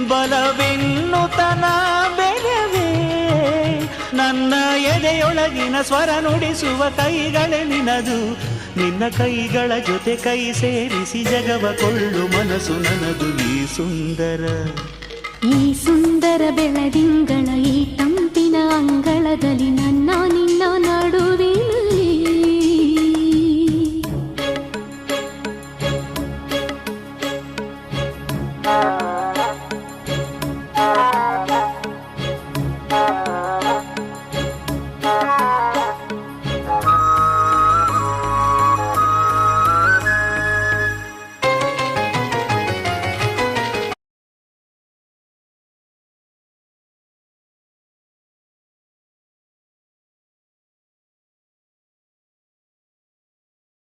ಬಲವೆನ್ನುತನ ಬೆರವೇ ನನ್ನ ಎದೆಯೊಳಗಿನ ಸ್ವರ ನುಡಿಸುವ ಕೈಗಳೇ ನಿನದು. ನಿನ್ನ ಕೈಗಳ ಜೊತೆ ಕೈ ಸೇರಿಸಿ ಜಗವ ಕೊಳ್ಳು ಮನಸ್ಸು ನನದು. ಈ ಸುಂದರ ಬೆಳದಿಂಗಳ ಈ ತಂಪಿನ ಅಂಗಳದಲ್ಲಿ ನನ್ನ ನಿನ್ನ ನಡು